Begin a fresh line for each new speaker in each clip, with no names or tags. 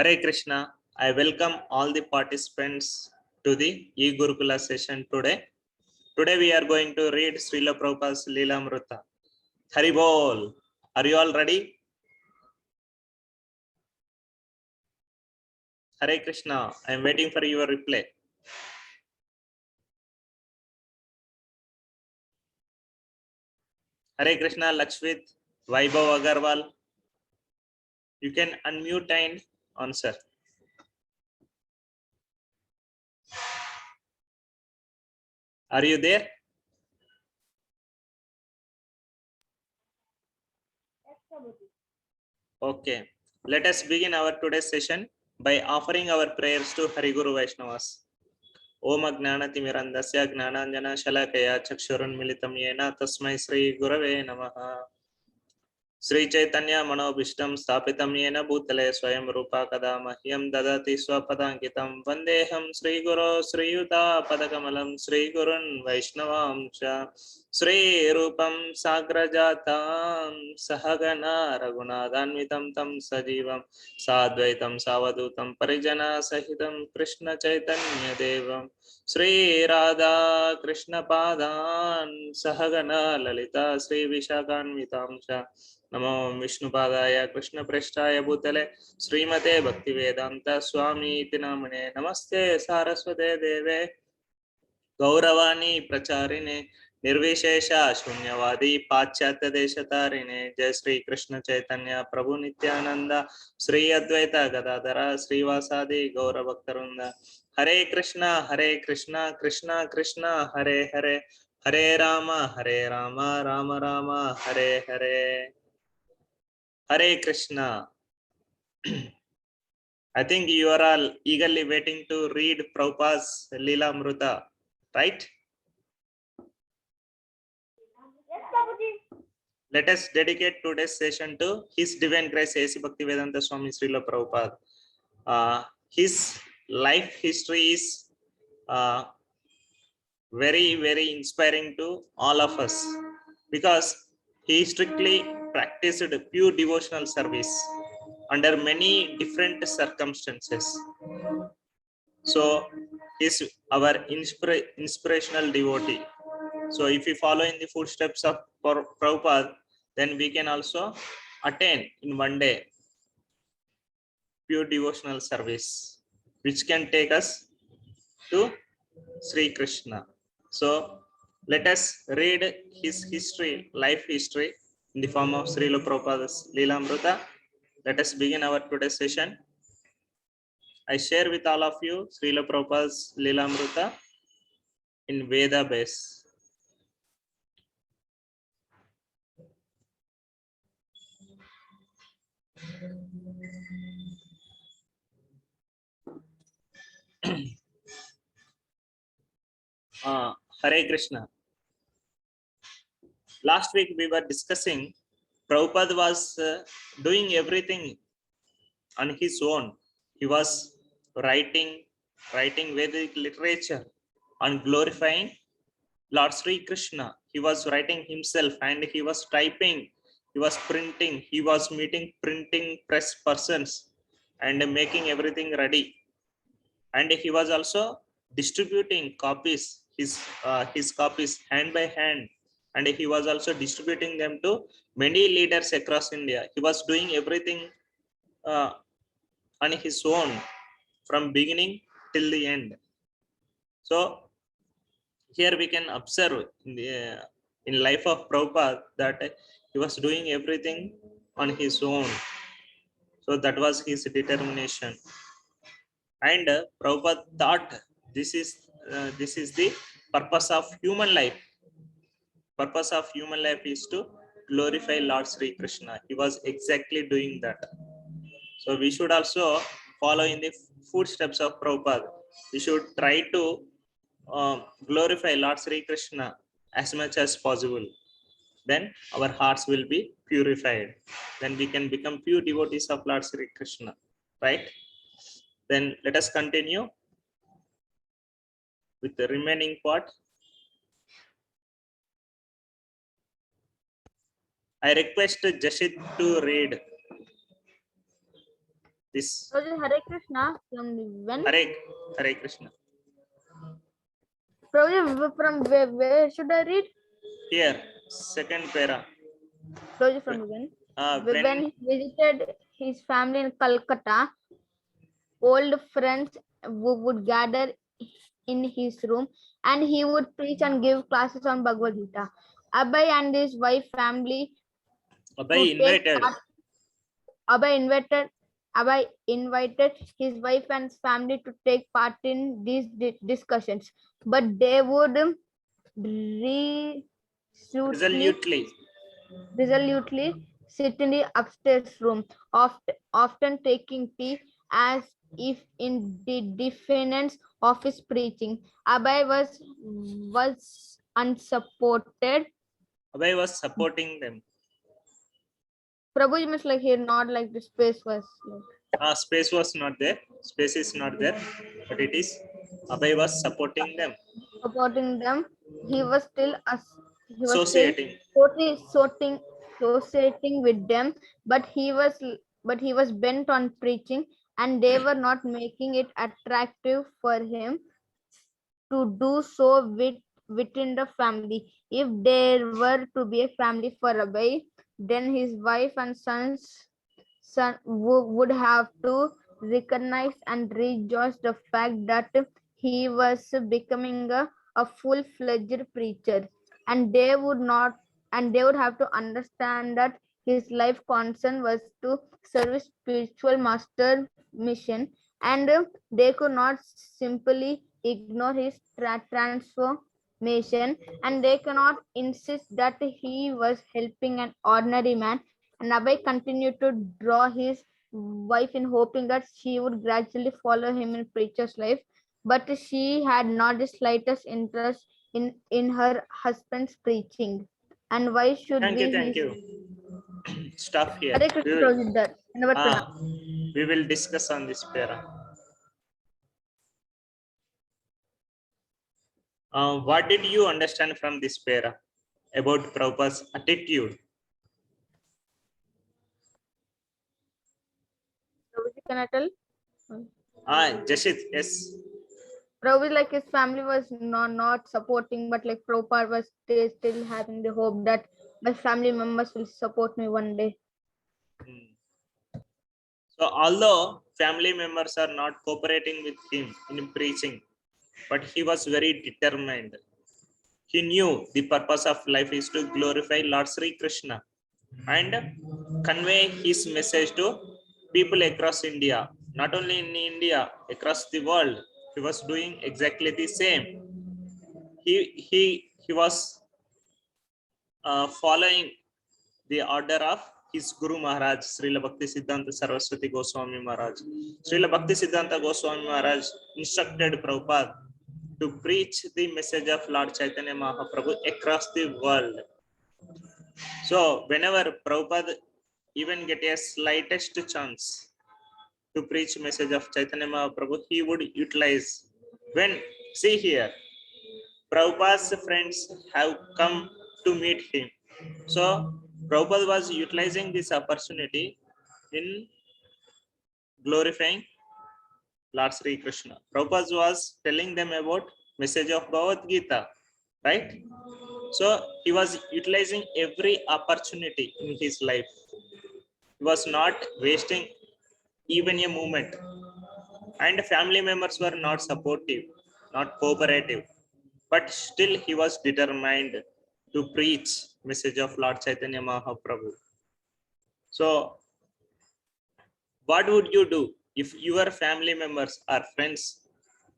Hare Krishna. I welcome all the participants to the e-Gurukula session today. Today we are going to read Srila Prabhupada's Leelamrita. Hari Bol. Are you all ready? Hare Krishna. I am waiting for your reply. Hare Krishna, Lakshmit, Vaibhav Agarwal. You can unmute and answer. Are you there? Okay. Let us begin our today's session by offering our prayers to Hari Guru Vaishnavas. ओम अज्ञानतिमिरन्धस्य ज्ञानाञ्जनशलाकया चक्षुरुन्मिलितं येन तस्मै श्रीगुरवे नमः। श्रीचैतन्य मनोभीष्टं स्थापितं येन भूतले स्वयं रूपा कदा मह्यं ददति स्वपदाङ्कितं वन्देऽहं श्रीगुरो श्रीयुतापदकमलं श्रीगुरुन् वैष्णवांश्च श्रीरूपं साग्रजातां सहगणा रघुनाथान्वितं तं सजीवं साद्वैतं सावधूतं परिजनसहितं कृष्णचैतन्यदेवं श्रीराधा कृष्णपादान् सहगणा ललिता श्रीविशाखान्वितांश्च नमो विष्णुपादाय कृष्णप्रेष्ठाय भूतले श्रीमते भक्तिवेदांत स्वामी इति नामने नमस्ते सारस्वते देवे गौरवाणी प्रचारिणे निर्विशेष शून्यवादी पाश्चात्य देशतारिणे जय श्री कृष्ण चैतन्य प्रभु नित्यानंद श्री अद्वैत गदाधर श्रीवासादि गौर भक्तवृंद हरे Krishna Krishna Krishna Hare Hare Hare Ram Ram Ram Hare Hare Hare Krishna. I think you are all eagerly waiting to read Prabhupada's Leelamrita, right?
Yes, Prabhuji.
Let us dedicate today's session to His Divine Grace A.C. Bhaktivedanta Swami Srila Prabhupada. His life history is very inspiring to all of us because he strictly practiced pure devotional service under many different circumstances. So he's our inspirational devotee. So if we follow in the footsteps of Prabhupada, then we can also attain in one day pure devotional service, which can take us to Sri Krishna. So let us read his history, life history in the form of Srila Prabhupada's Leelamrita. Let us begin our today's session. I share with all of you Srila Prabhupada's Leelamrita in Veda base. Hare Krishna. Last week we were discussing Prabhupada was doing everything on his own. He was writing Vedic literature and glorifying Lord Sri Krishna. He was writing himself and he was typing, he was printing, he was meeting printing press persons and making everything ready. And he was also distributing copies, his copies hand by hand, and he was also distributing them to many leaders across India. He was doing everything on his own from beginning till the end. So here we can observe in the in life of Prabhupada that he was doing everything on his own. So that was his determination. And Prabhupada thought this is the purpose of human life. Purpose of human life is to glorify Lord Sri Krishna. He was exactly doing that. So we should also follow in the footsteps of Prabhupada. We should try to glorify Lord Sri Krishna as much as possible. Then our hearts will be purified. Then we can become pure devotees of Lord Sri Krishna, right? Then let us continue with the remaining part. I request Jashid to read. This
Prabhuji, Hare Krishna from when?
Hare Krishna.
Prabhuji, from where should I read?
Here, second para.
Prabhuji, from when?
When
When he visited his family in Calcutta, old friends would gather in his room and he would preach and give classes on Bhagavad Gita. Abhay and his wife family
Abhay
to take
invited.
part. Abhay invited his wife and his family to take part in these discussions, but they would
Resolutely.
resolutely sit in the upstairs room, often taking tea as if in the defense of his preaching. Abhay was unsupported.
Abhay was supporting them.
Prabhuji means like here, not like the space was like.
Space was not there. Space is not there, but it is. Abhay was supporting them.
Supporting them. He was still
Associating.
totally associating with them, but he was bent on preaching, and they were not making it attractive for him to do so within the family. If there were to be a family for Abhay, then his wife and son would have to recognize and rejoice the fact that he was becoming a full-fledged preacher, and they would have to understand that his life concern was to serve spiritual master mission, and they could not simply ignore his transformation, and they cannot insist that he was helping an ordinary man. And Abhay continued to draw his wife in hoping that she would gradually follow him in preacher's life, but she had not the slightest interest in her husband's preaching. And why should
Thank you. Stop here.
Hare Krishna Prabhuji,
We will discuss on this para. What did you understand from this para about Prabhupada's attitude?
Prabhuji, can I tell?
Jashit, yes.
Prabhuji, like his family was not supporting, but like Prabhupada was still having the hope that my family members will support me one day.
So although family members are not cooperating with him in preaching, but he was very determined. He knew the purpose of life is to glorify Lord Sri Krishna and convey his message to people across India, not only in India, across the world. He was doing exactly the same. He was following the order of his Guru Maharaj, Srila Bhakti Siddhanta Saraswati Goswami Maharaj. Srila Bhakti Siddhanta Goswami Maharaj instructed Prabhupada to preach the message of Lord Chaitanya Mahaprabhu across the world. So whenever Prabhupada even get a slightest chance to preach message of Chaitanya Mahaprabhu, he would utilize. When, see here, Prabhupada's friends have come to meet him. So Prabhupada was utilizing this opportunity in glorifying Lord Sri Krishna. Prabhupada was telling them about message of Bhagavad Gita, right? So he was utilizing every opportunity in his life. He was not wasting even a moment. And family members were not supportive, not cooperative, but still he was determined to preach message of Lord Chaitanya Mahaprabhu. So what would you do if your family members or friends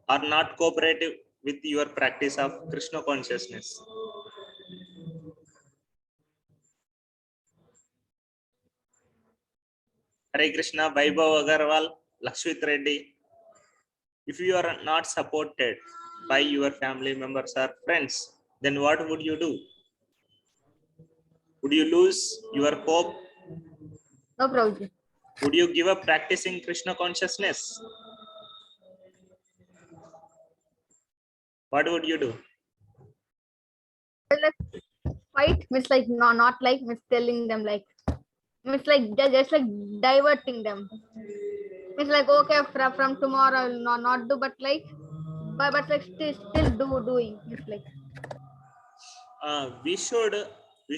are not cooperative with your practice of Krishna consciousness? Hare Krishna, Vaibhav Agarwal, Lakshmit Reddy. If you are not supported by your family members or friends, then what would you do? Would you lose your hope?
No, Prabhuji.
Would you give up practicing Krishna consciousness? What would you do?
Fight means like not like means telling them like means like just like diverting them. It's like okay from tomorrow I will not do, but like still doing. It's like
We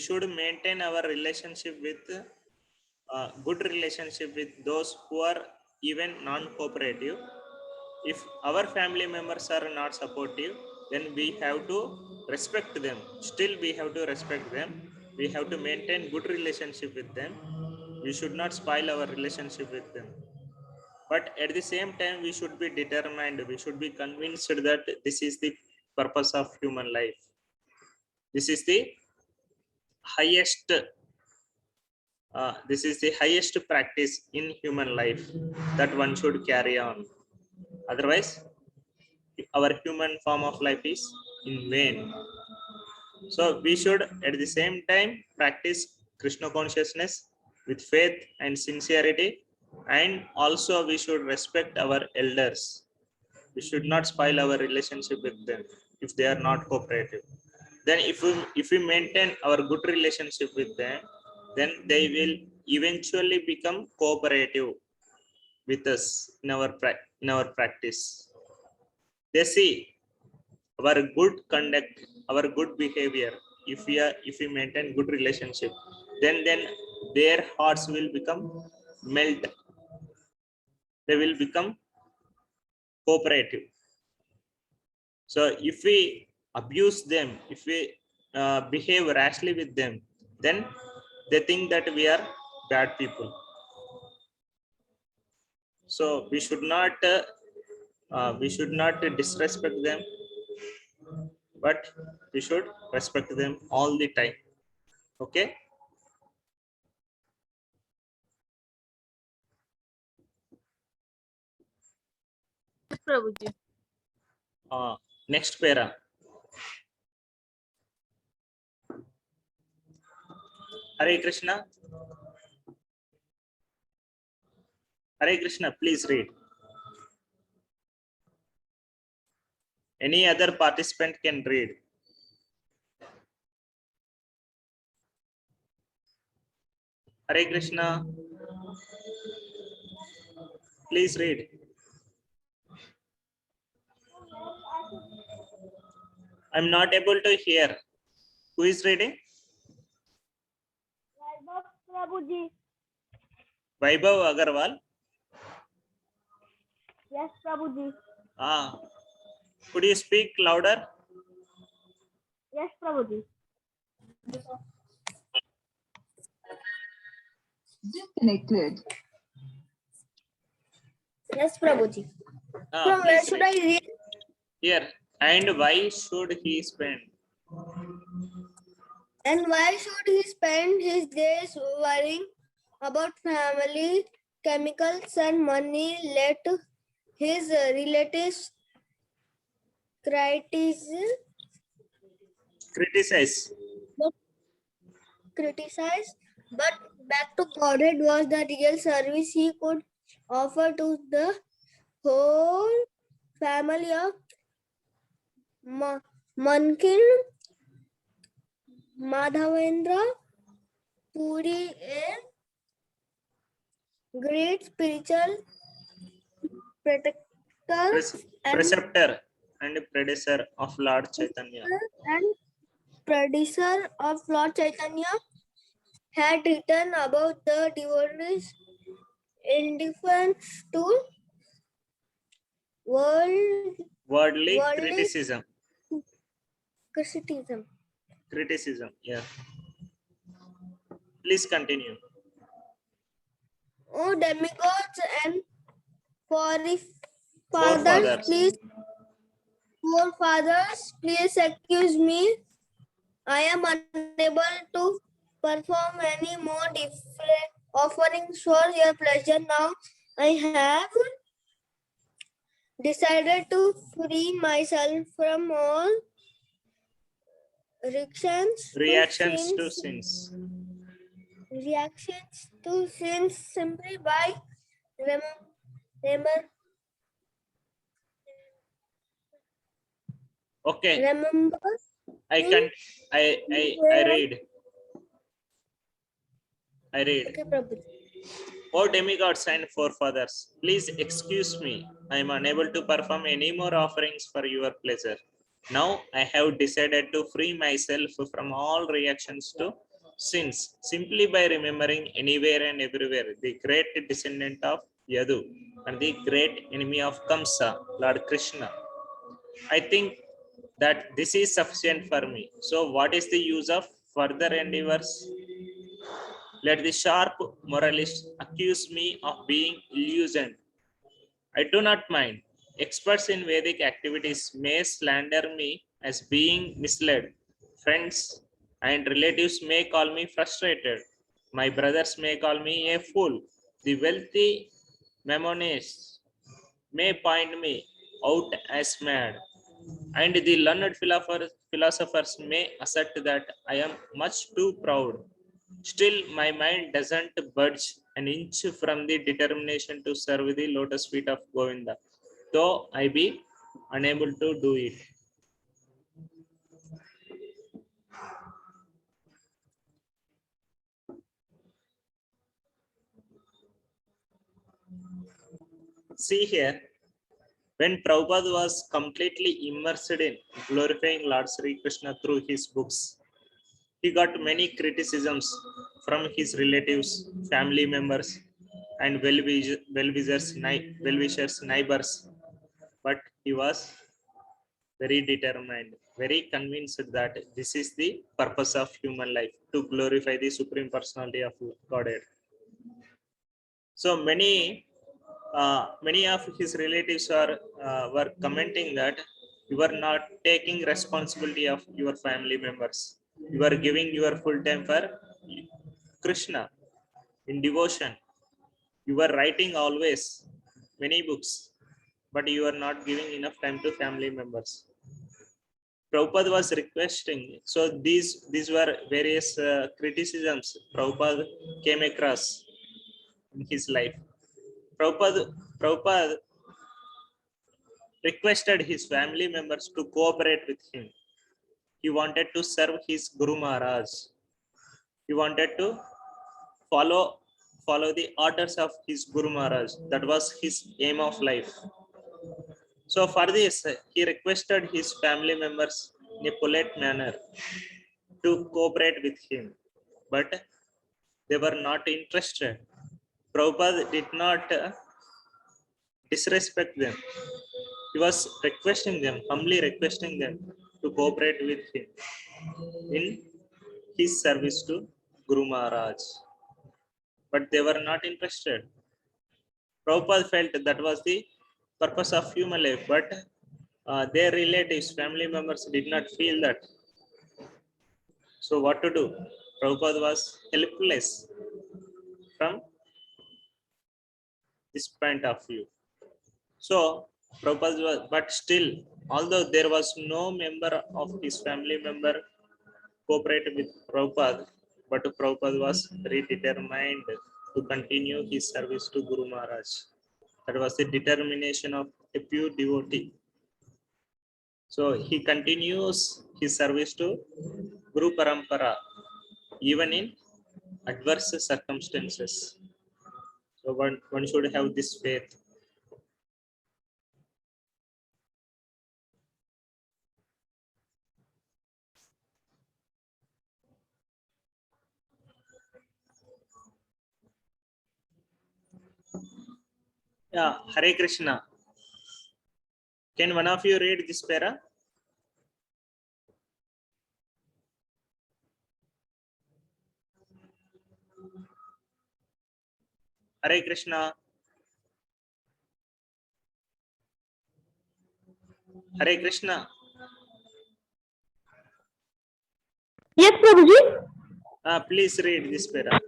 should maintain our relationship with good relationship with those who are even non-cooperative. If our family members are not supportive, then we have to respect them. Still we have to respect them. We have to maintain good relationship with them. We should not spoil our relationship with them, but at the same time we should be determined, we should be convinced that this is the purpose of human life. This is the highest this is the highest practice in human life that one should carry on. Otherwise our human form of life is in vain. So we should at the same time practice Krishna consciousness with faith and sincerity, and also we should respect our elders. We should not spoil our relationship with them if they are not cooperative. Then if we maintain our good relationship with them, then they will eventually become cooperative with us in our practice. They see our good conduct, our good behavior. If we maintain good relationship, then their hearts will become melt. They will become cooperative. So if we abuse them, if we behave rashly with them, then they think that we are bad people. So we should not disrespect them, but we should respect them all the time. Okay.
yes, Prabhuji.
Next para. Hare Krishna. Hare Krishna, please read. Any other participant can read. Hare Krishna, please read. I'm not able to hear. Who is reading?
Vaibhav Prabhuji.
Vaibhav Agarwal.
Yes, Prabhuji.
Could you speak louder?
Yes, Prabhuji.
Disconnected.
Yes, Prabhuji. From where
Please
should
read.
I read?
Here. And why should he spend?
And why should he spend his days worrying about family, chemicals, and money? Let his relatives
Criticize.
criticize, but back to Godhead was the real service he could offer to the whole family of Mankin, Madhavendra, Puri, a great spiritual protector
Preceptor and predecessor of Lord Chaitanya.
and predecessor of Lord Chaitanya, had written about the devotees' indifference to
Worldly
worldly
criticism.
criticism.
Yeah. Please continue.
Oh, demigods and forefathers,
Forefathers.
please excuse me. I am unable to perform any more different offerings for your pleasure now. I have decided to free myself from all reactions
To sins.
simply by remember.
Okay.
Remember,
I read.
okay, Prabhu.
O demigods and forefathers, please excuse me. I am unable to perform any more offerings for your pleasure. Now I have decided to free myself from all reactions to sins simply by remembering anywhere and everywhere the great descendant of Yadu and the great enemy of Kamsa, Lord Krishna. I think that this is sufficient for me. So what is the use of further endeavors? Let the sharp moralist accuse me of being illusioned. I do not mind. Experts in Vedic activities may slander me as being misled. Friends and relatives may call me frustrated. My brothers may call me a fool. The wealthy Maimonides may point me out as mad. And the learned philosophers may assert that I am much too proud. Still, my mind doesn't budge an inch from the determination to serve the lotus feet of Govinda, though I be unable to do it. See here, when Prabhupada was completely immersed in glorifying Lord Sri Krishna through his books, he got many criticisms from his relatives, family members, and well-wishers, neighbors. But he was very determined, very convinced that this is the purpose of human life, to glorify the Supreme Personality of Godhead. So many of his relatives were commenting that you are not taking responsibility of your family members. You are giving your full time for Krishna in devotion. You are writing always many books, but you are not giving enough time to family members. Prabhupada was requesting. So these were various criticisms Prabhupada came across in his life. Prabhupada requested his family members to cooperate with him. He wanted to serve his Guru Maharaj. He wanted to follow the orders of his Guru Maharaj. That was his aim of life. So for this, he requested his family members in a polite manner to cooperate with him, but they were not interested. Prabhupada did not disrespect them. He was requesting them, humbly requesting them to cooperate with him in his service to Guru Maharaj. But they were not interested. Prabhupada felt that was the purpose of human life, but their relatives, family members did not feel that. So what to do? Prabhupada was helpless from this point of view. So Prabhupada was, but still, although there was no member of his family member cooperated with Prabhupada, but Prabhupada was very determined to continue his service to Guru Maharaj. That was the determination of a pure devotee. So he continues his service to Guru Parampara, even in adverse circumstances. So one should have this faith. Yeah, Hare Krishna. Can one of you read this para? Hare Krishna. Hare Krishna.
Yes, Prabhuji.
Please read this para.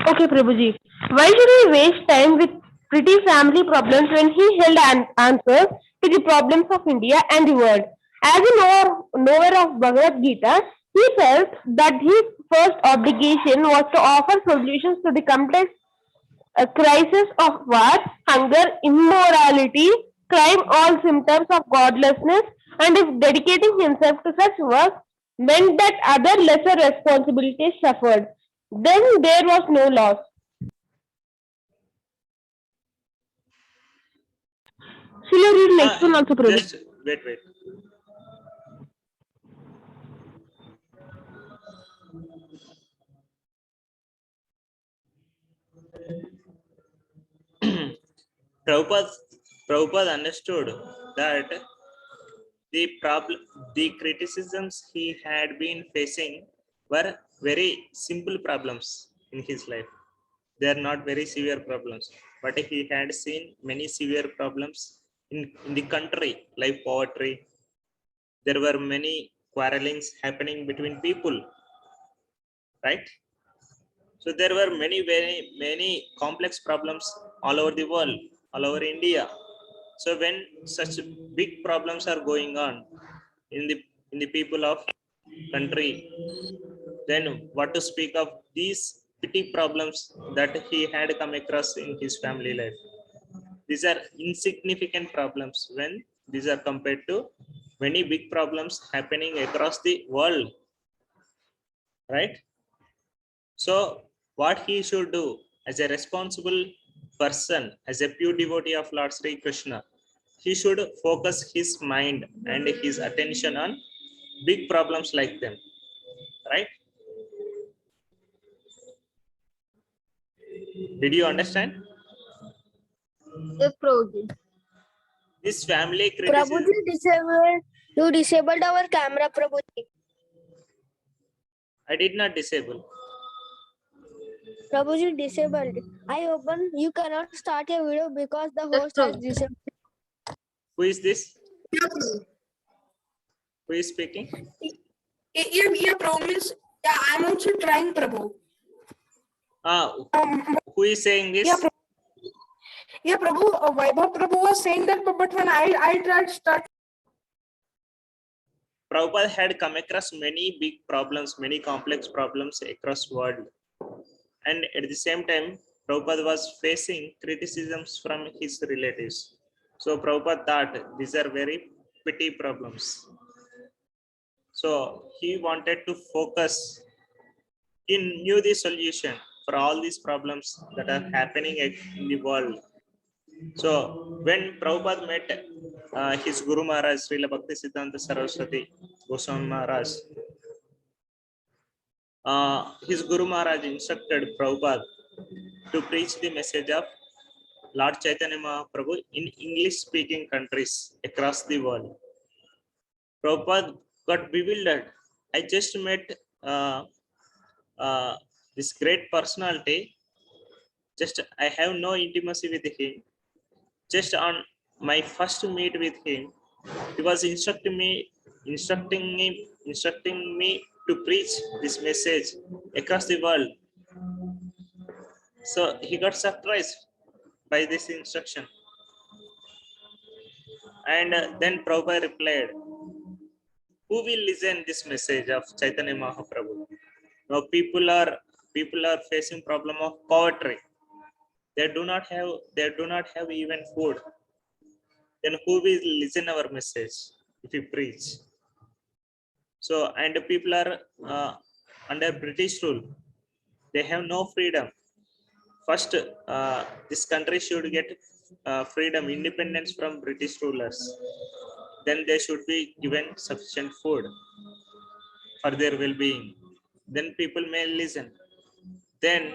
Okay, Prabhuji. Why should he waste time with pretty family problems when he held answers to the problems of India and the world? As a knower of Bhagavad Gita, he felt that his first obligation was to offer solutions to the complex crisis of war, hunger, immorality, crime, all symptoms of godlessness, and if dedicating himself to such work meant that other lesser responsibilities suffered, then there was no loss. Shall I read next one also, Prabhu?
Just wait. Prabhupada understood that the criticisms he had been facing were very simple problems in his life. They are not very severe problems, but he had seen many severe problems in the country, like poverty. There were many quarrelings happening between people, right? So there were many complex problems all over the world, all over India. So when such big problems are going on in the people of country, then what to speak of these petty problems that he had come across in his family life? These are insignificant problems when these are compared to many big problems happening across the world, right? So what he should do as a responsible person, as a pure devotee of Lord Sri Krishna, he should focus his mind and his attention on big problems like them, right? Did you understand?
Yes, Prabhuji.
This family criticism.
Prabhuji, you disabled our camera, Prabhuji.
I did not disable.
Prabhuji disabled. I open. You cannot start a video because the host has
Prabhuji.
disabled.
Who is this? Who is speaking?
Yeah, Prabhu means, yeah, I'm also trying, Prabhu.
Who is saying this?
Yeah, Prabhu, Vaibhav Prabhu was saying that, but when I tried to start.
Prabhupada had come across many big problems, many complex problems across world. And at the same time, Prabhupada was facing criticisms from his relatives. So Prabhupada thought these are very petty problems. So he wanted to focus. He knew the solution for all these problems that are happening in the world. So when Prabhupada met his Guru Maharaj, Srila Bhaktisiddhanta Saraswati Goswami Maharaj, his Guru Maharaj instructed Prabhupada to preach the message of Lord Chaitanya Mahaprabhu in English-speaking countries across the world. Prabhupada got bewildered. I just met this great personality. Just I have no intimacy with him. Just on my first meet with him, he was instructing me to preach this message across the world. So he got surprised by this instruction. And then Prabhupada replied, who will listen this message of Chaitanya Mahaprabhu? Now people are facing problem of poverty. They do not have even food. Then who will listen our message if we preach? So, and the people are under British rule. They have no freedom. First, this country should get freedom, independence from British rulers. Then they should be given sufficient food for their well-being. Then people may listen. Then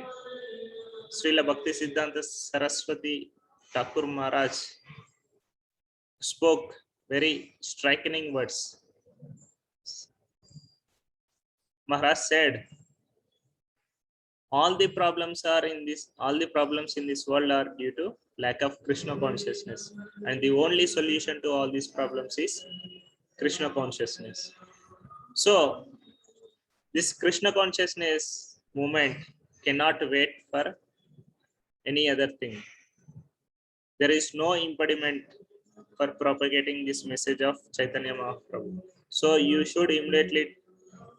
Srila Bhaktisiddhanta Saraswati Thakur Maharaj spoke very striking words. Maharaj said, all the problems in this world are due to lack of Krishna consciousness, and the only solution to all these problems is Krishna consciousness. So this Krishna consciousness movement cannot wait for any other thing. There is no impediment for propagating this message of Chaitanya Mahaprabhu. So you should immediately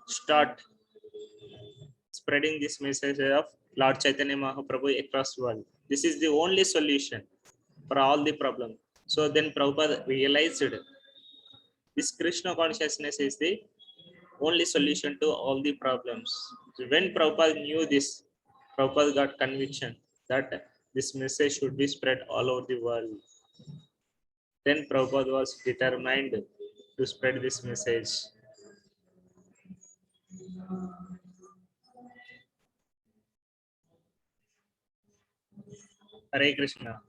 start spreading this message of Lord Chaitanya Mahaprabhu across the world. This is the only solution for all the problems. So then Prabhupada realized this Krishna consciousness is the only solution to all the problems. So when Prabhupada knew this, Prabhupada got conviction that this message should be spread all over the world. Then Prabhupada was determined to spread this message. Hare Krishna.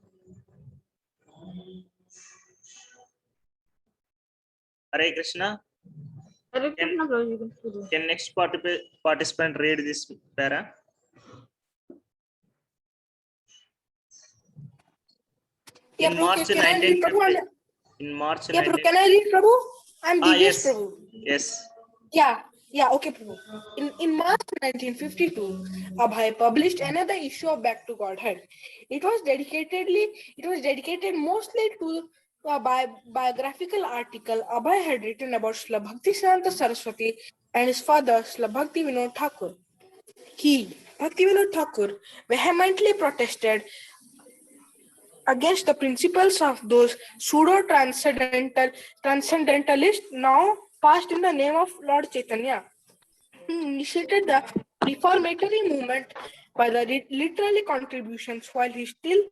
Hare Krishna.
Hare Krishna, Prabhuji, you can continue.
Can next participant read this para?
Yeah,
In
Prabhu,
March
can I read, Prabhu?
1950. In March
Yeah, Prabhu,
1950.
can I read, Prabhu? I'm Divyesh,
Yes.
Prabhu.
Yes.
Yeah, okay, Prabhu. In March 1952, Abhay published another issue of Back to Godhead. It was dedicated mostly to a biographical article Abhay had written about Srila Bhaktisiddhanta Saraswati and his father, Srila Bhakti Vinod Thakur. Bhakti Vinod Thakur, vehemently protested against the principles of those transcendentalists now passed in the name of Lord Chaitanya. He initiated the reformatory movement by the literary contributions while he still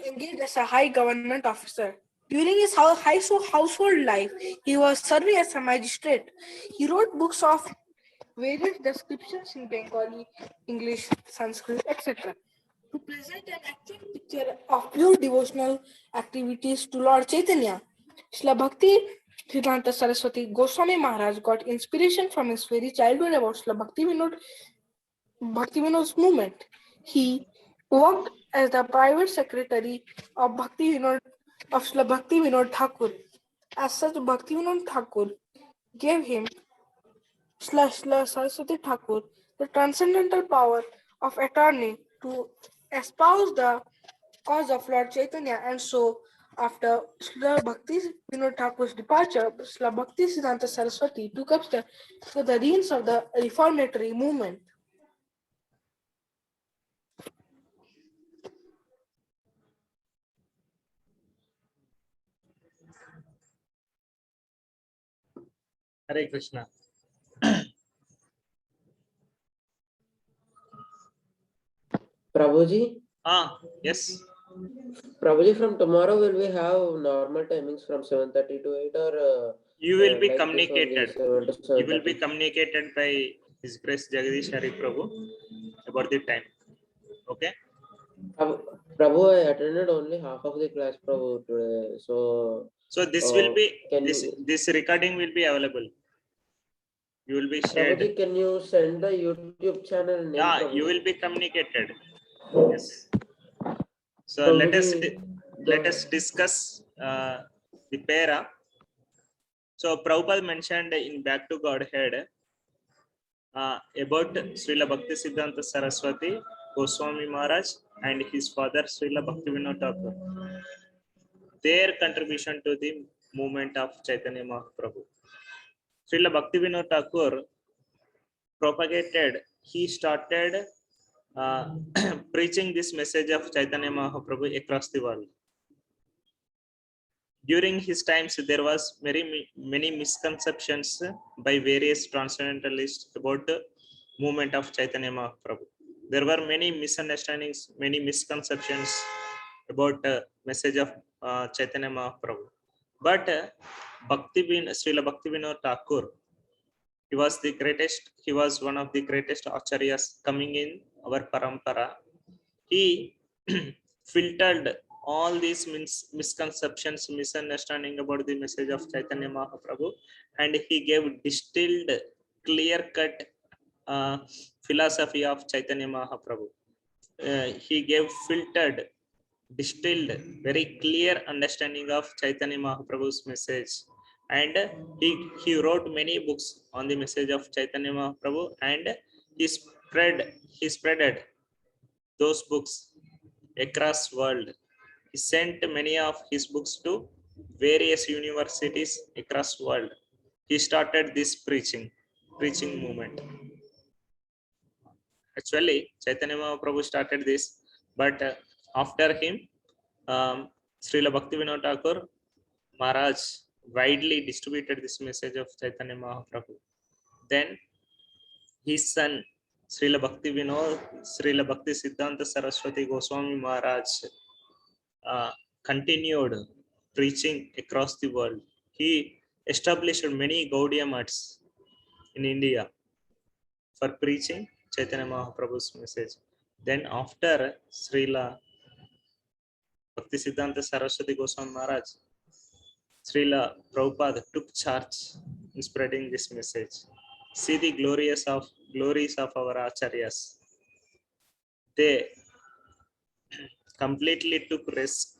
engaged as a high government officer. During his household life, he was serving as a magistrate. He wrote books of various descriptions in Bengali, English, Sanskrit, etc. to present an accurate picture of pure devotional activities to Lord Chaitanya. Srila Bhakti Siddhanta Saraswati Goswami Maharaj got inspiration from his very childhood about Srila Bhakti Vinod's movement. He worked as the private secretary of Srila Bhakti Vinod Thakur. As such, Bhakti Vinod Thakur gave him Srila Saraswati Thakur the transcendental power of attorney to espouse the cause of Lord Chaitanya, and so after Srila Bhakti Vinod Thakur's departure, Srila Bhakti Siddhanta Saraswati took up the reins of the reformatory movement.
Hare Krishna.
Prabhuji,
Yes.
Prabhuji, from tomorrow will we have normal timings from 7:30 to 8 or
You will be
like this only,
communicated.
7 to
You will be
7:30?
communicated by His Grace Jagadish Hari Prabhu about the time. Okay.
Prabhu, I attended only half of the class, Prabhu, today.
So this will be
can
this recording will be available. You will be shared.
Prabhuji, can you send the YouTube channel name?
Yeah,
Prabhuji?
you will be communicated. Yes. So
Prabhuji,
let us discuss the para. So Prabhupada mentioned in Back to Godhead about Srila Bhakti Siddhanta Saraswati Goswami Maharaj and his father Srila Bhakti Vinod Thakur. Their contribution to the movement of Chaitanya Mahaprabhu. Srila Bhakti Vinod Thakur he started preaching this message of Chaitanya Mahaprabhu across the world. During his times, there was many misconceptions by various transcendentalists about the movement of Chaitanya Mahaprabhu. There were many misunderstandings, many misconceptions about the message of Chaitanya Mahaprabhu. But Srila Bhakti Vinod Thakur, he was the greatest, he was one of the greatest acharyas coming in our parampara. He filtered all these misconceptions, misunderstanding about the message of Chaitanya Mahaprabhu, and he gave distilled, clear-cut philosophy of Chaitanya Mahaprabhu. He gave filtered, distilled, very clear understanding of Chaitanya Mahaprabhu's message, and he wrote many books on the message of Chaitanya Mahaprabhu, and he spreaded those books across world. He sent many of his books to various universities across world. He started this preaching movement. Actually, Chaitanya Mahaprabhu started this, but after him, Srila Bhakti Vinod Thakur Maharaj widely distributed this message of Chaitanya Mahaprabhu. Then his son Srila Bhakti Siddhanta Saraswati Goswami Maharaj continued preaching across the world. He established many Gaudiya Maths in India for preaching Chaitanya Mahaprabhu's message. Then after Srila Bhaktisiddhanta Saraswati Goswami Maharaj, Srila Prabhupada took charge in spreading this message. See the glories of our acharyas. They completely took risk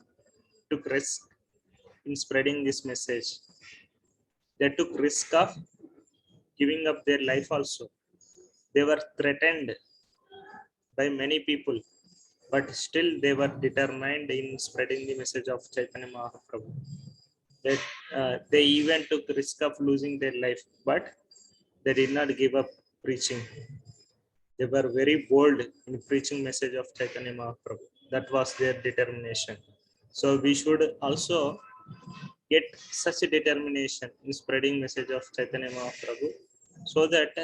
in spreading this message. They took risk of giving up their life also. They were threatened by many people, but still they were determined in spreading the message of Chaitanya Mahaprabhu. They even took risk of losing their life, but they did not give up preaching. They were very bold in preaching message of Chaitanya Mahaprabhu. That was their determination. So we should also get such a determination in spreading message of Chaitanya Mahaprabhu, so that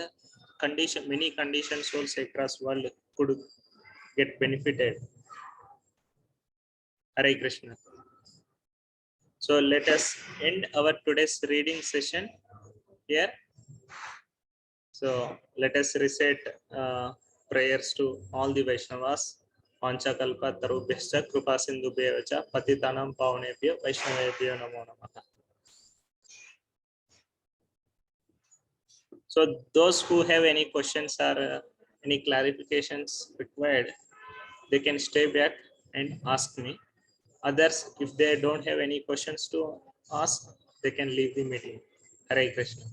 many conditioned souls across world could get benefited. Hare Krishna. So let us end our today's reading session here. So let us recite prayers to all the Vaishnavas. Panchakalpa tarubhyascha kripa sindhubhyacha patitanam pavanebhyo Vaishnavebhyo namo namaha. So those who have any questions or any clarifications required, they can stay back and ask me. Others, if they don't have any questions to ask, they can leave the meeting. Hare Krishna.